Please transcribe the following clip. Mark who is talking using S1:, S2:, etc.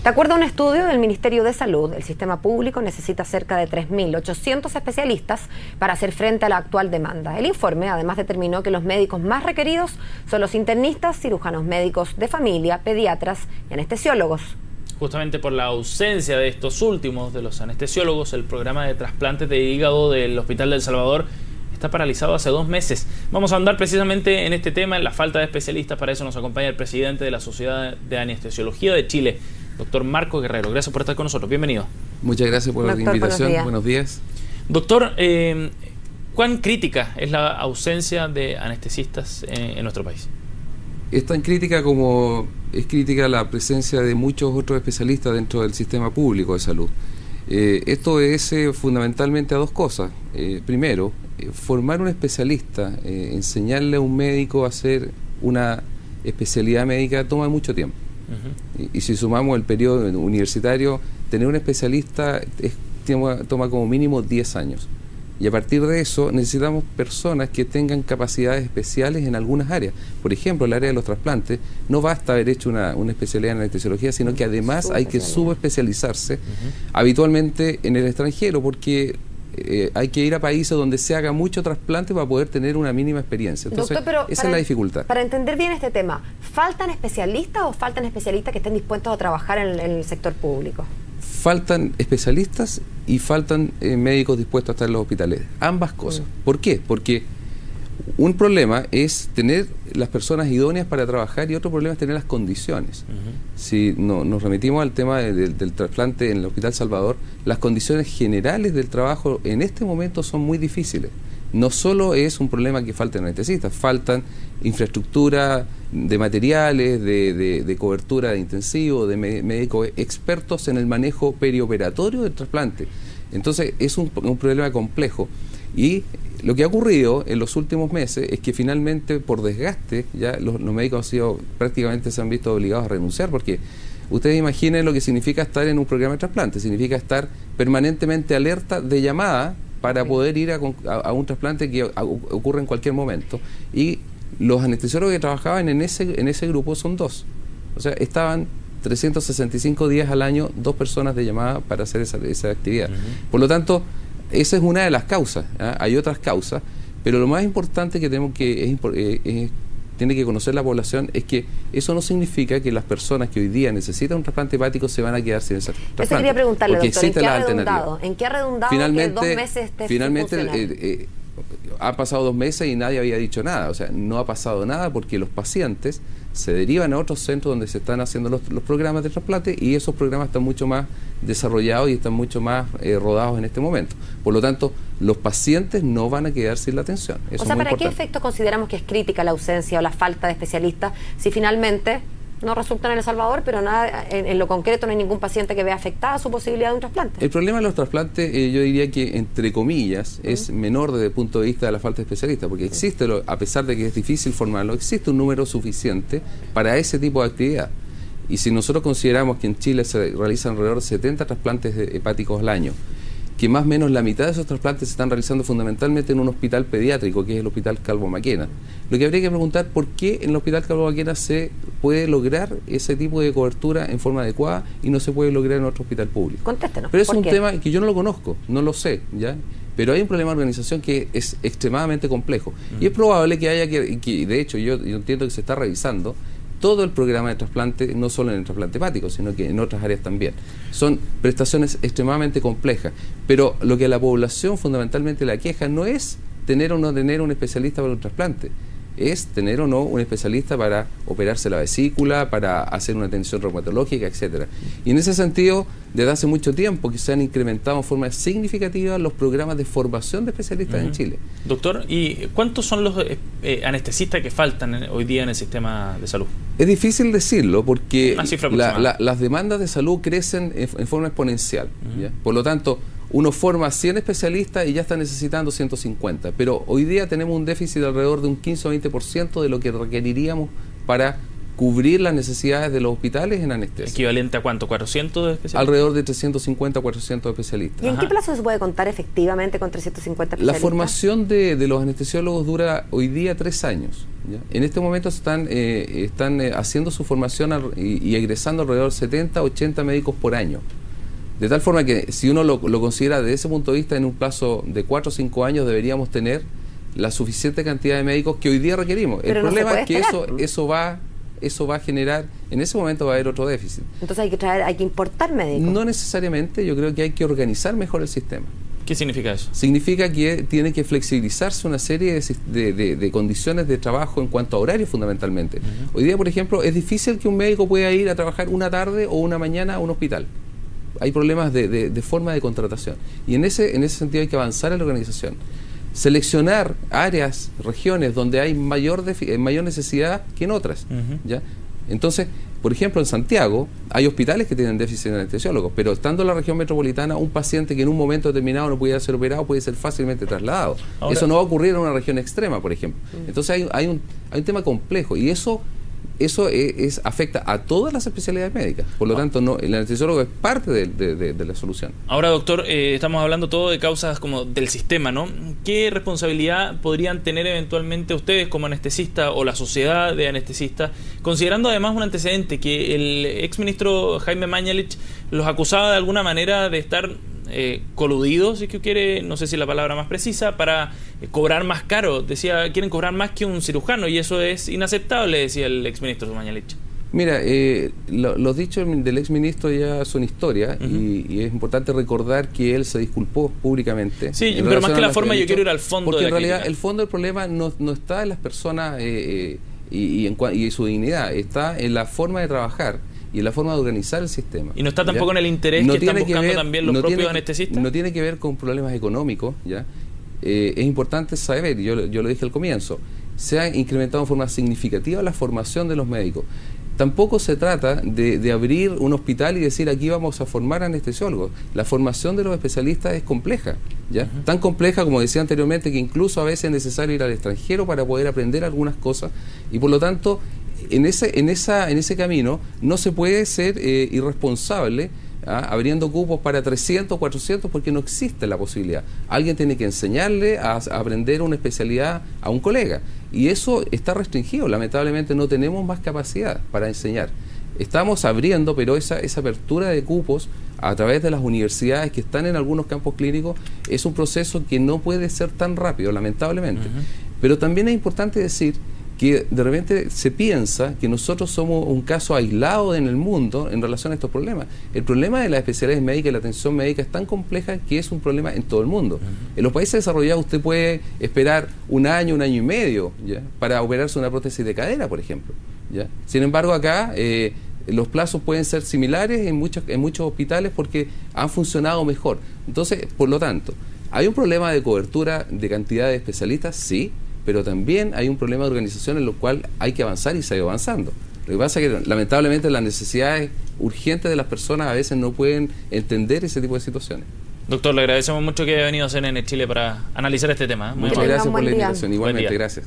S1: De acuerdo a un estudio del Ministerio de Salud, el sistema público necesita cerca de 3.800 especialistas para hacer frente a la actual demanda. El informe además determinó que los médicos más requeridos son los internistas, cirujanos médicos de familia, pediatras y anestesiólogos.
S2: Justamente por la ausencia de estos últimos, de los anestesiólogos, el programa de trasplantes de hígado del Hospital de El Salvador está paralizado hace 2 meses. Vamos a andar precisamente en este tema, en la falta de especialistas. Para eso nos acompaña el presidente de la Sociedad de Anestesiología de Chile, doctor Marco Guerrero. Gracias por estar con nosotros. Bienvenido.
S3: Muchas gracias por la invitación. Buenos días.
S2: Doctor, ¿cuán crítica es la ausencia de anestesistas en nuestro país?
S3: Es tan crítica como es crítica la presencia de muchos otros especialistas dentro del sistema público de salud. Esto obedece fundamentalmente a 2 cosas. Primero, formar un especialista, enseñarle a un médico a hacer una especialidad médica toma mucho tiempo. Y si sumamos el periodo universitario, tener un especialista toma como mínimo 10 años. Y a partir de eso necesitamos personas que tengan capacidades especiales en algunas áreas. Por ejemplo, el área de los trasplantes, no basta haber hecho una especialidad en anestesiología, sino que además hay que subespecializarse habitualmente en el extranjero, porque hay que ir a países donde se haga mucho trasplante para poder tener una mínima experiencia. Entonces, doctor, pero esa es la dificultad.
S1: Para entender bien este tema, ¿faltan especialistas o faltan especialistas que estén dispuestos a trabajar en el sector público?
S3: Faltan especialistas y faltan médicos dispuestos a estar en los hospitales. Ambas cosas. ¿Por qué? Porque un problema es tener las personas idóneas para trabajar y otro problema es tener las condiciones. Si nos remitimos al tema del trasplante en el Hospital Salvador, las condiciones generales del trabajo en este momento son muy difíciles. No solo es un problema que falten anestesistas, faltan infraestructura de materiales, de cobertura de intensivo, de médicos expertos en el manejo perioperatorio del trasplante. Entonces es un problema complejo. Y lo que ha ocurrido en los últimos meses es que finalmente, por desgaste, ya los médicos prácticamente se han visto obligados a renunciar, porque ustedes imaginen lo que significa estar en un programa de trasplante. Significa estar permanentemente alerta de llamada para poder ir a un trasplante que ocurre en cualquier momento. Y los anestesiólogos que trabajaban en ese grupo son 2. O sea, estaban 365 días al año 2 personas de llamada para hacer esa actividad. Por lo tanto, esa es una de las causas. Hay otras causas, pero lo más importante que tenemos tiene que conocer la población es que eso no significa que las personas que hoy día necesitan un trasplante hepático se van a quedar sin ese trasplante.
S1: Eso quería preguntarle, doctor, ¿en qué ha redundado
S3: finalmente,
S1: que 2 meses esté
S3: finalmente ha pasado 2 meses y nadie había dicho nada. O sea, no ha pasado nada porque los pacientes se derivan a otros centros donde se están haciendo los programas de trasplante y esos programas están mucho más desarrollados y están mucho más rodados en este momento. Por lo tanto, los pacientes no van a quedar sin la atención. Eso
S1: o sea, ¿para qué efectos consideramos que es crítica la ausencia o la falta de especialistas si finalmente no resultan en El Salvador, pero nada en lo concreto no hay ningún paciente que vea afectada su posibilidad de un trasplante?
S3: El problema de los trasplantes, yo diría que, entre comillas, es menor desde el punto de vista de la falta de especialistas, porque existe, a pesar de que es difícil formarlo, existe un número suficiente para ese tipo de actividad. Y si nosotros consideramos que en Chile se realizan alrededor de 70 trasplantes hepáticos al año, que más o menos la mitad de esos trasplantes se están realizando fundamentalmente en un hospital pediátrico, que es el Hospital Calvo Maquena. Lo que habría que preguntar, ¿por qué en el Hospital Calvo Maquena se puede lograr ese tipo de cobertura en forma adecuada y no se puede lograr en otro hospital público?
S1: Contéstenos.
S3: Pero es un tema que yo no lo conozco, no lo sé, ¿ya? Pero hay un problema de organización que es extremadamente complejo. Y es probable que haya que de hecho, yo entiendo que se está revisando todo el programa de trasplante, no solo en el trasplante hepático, sino que en otras áreas también. Son prestaciones extremadamente complejas, pero lo que a la población fundamentalmente la queja no es tener o no tener un especialista para un trasplante, es tener o no un especialista para operarse la vesícula, para hacer una atención reumatológica, etcétera. Y en ese sentido, desde hace mucho tiempo que se han incrementado en forma significativa los programas de formación de especialistas en Chile.
S2: Doctor, ¿y cuántos son los anestesistas que faltan hoy día en el sistema de salud?
S3: Es difícil decirlo porque las demandas de salud crecen en forma exponencial. ¿Ya? Por lo tanto, uno forma 100 especialistas y ya está necesitando 150, pero hoy día tenemos un déficit de alrededor de un 15 o 20% de lo que requeriríamos para cubrir las necesidades de los hospitales en anestesia.
S2: ¿Equivalente a cuánto? ¿400 especialistas?
S3: Alrededor de 350 o 400 especialistas.
S1: ¿Y en qué plazo se puede contar efectivamente con 350 especialistas?
S3: La formación de los anestesiólogos dura hoy día 3 años. ¿ya? En este momento están haciendo su formación y egresando alrededor de 70, 80 médicos por año. De tal forma que si uno lo considera desde ese punto de vista, en un plazo de 4 o 5 años deberíamos tener la suficiente cantidad de médicos que hoy día requerimos.
S1: Pero
S3: el problema es que
S1: esperar.
S3: eso va a generar, en ese momento va a haber otro déficit.
S1: Entonces hay que importar médicos.
S3: No necesariamente, yo creo que hay que organizar mejor el sistema.
S2: ¿Qué significa eso?
S3: Significa que tiene que flexibilizarse una serie de condiciones de trabajo en cuanto a horarios fundamentalmente. Hoy día, por ejemplo, es difícil que un médico pueda ir a trabajar una tarde o una mañana a un hospital. Hay problemas de forma de contratación. Y en ese sentido hay que avanzar en la organización. Seleccionar áreas, regiones donde hay mayor necesidad que en otras. ¿Ya? Entonces, por ejemplo, en Santiago hay hospitales que tienen déficit de anestesiólogos, pero estando en la región metropolitana, un paciente que en un momento determinado no pudiera ser operado puede ser fácilmente trasladado. Ahora, eso no va a ocurrir en una región extrema, por ejemplo. Entonces hay un tema complejo y eso afecta a todas las especialidades médicas. Por lo tanto, el anestesiólogo es parte de la solución.
S2: Ahora, doctor, estamos hablando todo de causas como del sistema, ¿no? ¿Qué responsabilidad podrían tener eventualmente ustedes como anestesistas o la sociedad de anestesistas, considerando además un antecedente que el exministro Jaime Mañalich los acusaba de alguna manera de estar coludidos, si que quiere, no sé si la palabra más precisa, para cobrar más caro? Decía, quieren cobrar más que un cirujano y eso es inaceptable, decía el exministro Mañalich.
S3: Mira, los dichos del exministro ya son historia y es importante recordar que él se disculpó públicamente.
S2: Sí, pero más que la forma yo quiero ir al fondo
S3: porque
S2: de la
S3: en realidad
S2: crítica.
S3: El fondo del problema no está en las personas y su dignidad, está en la forma de trabajar y en la forma de organizar el sistema.
S2: ¿Y no está tampoco en el interés que están buscando también los propios anestesistas?
S3: No tiene que ver con problemas económicos, ¿ya? Es importante saber, yo lo dije al comienzo, se ha incrementado de forma significativa la formación de los médicos. Tampoco se trata de abrir un hospital y decir aquí vamos a formar anestesiólogos. La formación de los especialistas es compleja, ¿ya? Tan compleja, como decía anteriormente, que incluso a veces es necesario ir al extranjero para poder aprender algunas cosas y por lo tanto en ese camino no se puede ser irresponsable abriendo cupos para 300, 400 porque no existe la posibilidad. Alguien tiene que enseñarle a aprender una especialidad a un colega y eso está restringido. Lamentablemente no tenemos más capacidad para enseñar. Estamos abriendo, pero esa apertura de cupos a través de las universidades que están en algunos campos clínicos es un proceso que no puede ser tan rápido, lamentablemente. Pero también es importante decir que de repente se piensa que nosotros somos un caso aislado en el mundo en relación a estos problemas. El problema de las especialidades médicas y la atención médica es tan compleja que es un problema en todo el mundo. En los países desarrollados usted puede esperar un año y medio, ¿ya?, para operarse una prótesis de cadera, por ejemplo, ¿ya? Sin embargo, acá los plazos pueden ser similares en muchos hospitales porque han funcionado mejor. Entonces, por lo tanto, ¿hay un problema de cobertura de cantidad de especialistas? Sí, pero también hay un problema de organización en lo cual hay que avanzar y se ha ido avanzando. Lo que pasa es que lamentablemente las necesidades urgentes de las personas a veces no pueden entender ese tipo de situaciones.
S2: Doctor, le agradecemos mucho que haya venido a CNN Chile para analizar este tema.
S3: Muchas gracias por la invitación. Igualmente, gracias.